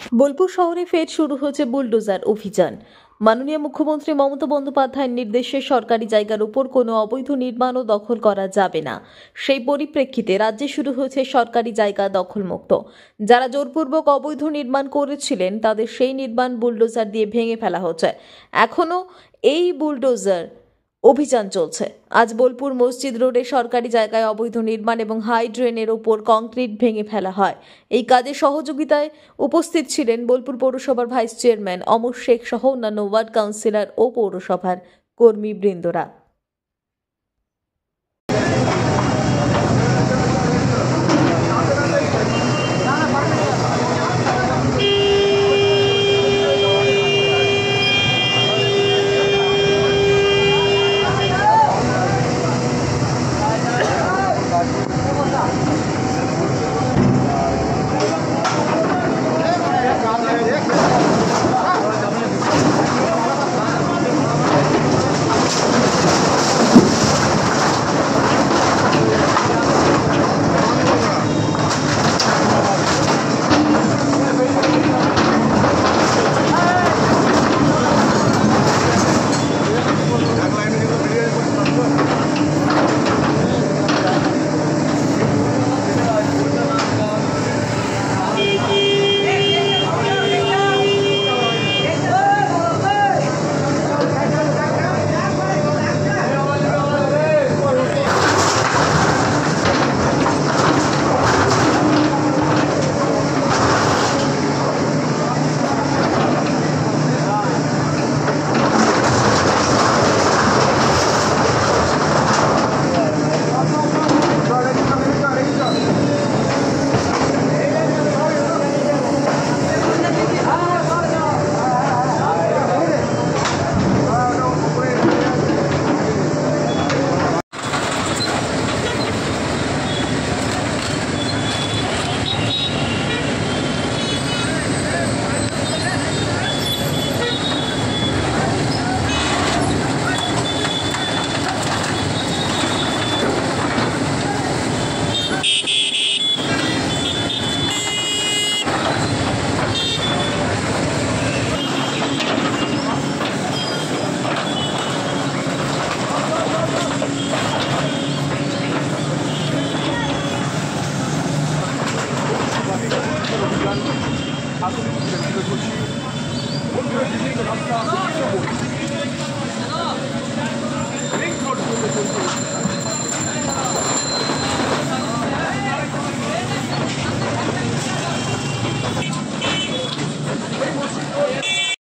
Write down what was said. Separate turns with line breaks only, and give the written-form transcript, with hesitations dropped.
বোলপুর শহরে ফের শুরু হয়েছে বুলডোজার অভিযান। মাননীয় মুখ্যমন্ত্রী মমতা বন্দ্যোপাধ্যায়ের নির্দেশে সরকারি জায়গার উপর কোনো অবৈধ নির্মাণ ও দখল করা যাবে না। সেই পরিপ্রেক্ষিতে রাজ্যে শুরু হয়েছে সরকারি জায়গা দখলমুক্ত। যারা জোরপূর্বক অবৈধ নির্মাণ করেছিলেন তাদের সেই নির্মাণ বুলডোজার দিয়ে ভেঙে ফেলা হচ্ছে। এখনও এই বুলডোজার অভিযান চলছে। আজ বোলপুর মসজিদ রোডে সরকারি জায়গায় অবৈধ নির্মাণ এবং হাই ড্রেনের ওপর কংক্রিট ভেঙে ফেলা হয়। এই কাজে সহযোগিতায় উপস্থিত ছিলেন বোলপুর পৌরসভার ভাইস চেয়ারম্যান অমর শেখ সহ অন্যান্য ওয়ার্ড কাউন্সিলর ও পৌরসভার কর্মীবৃন্দরা।
রাস্তা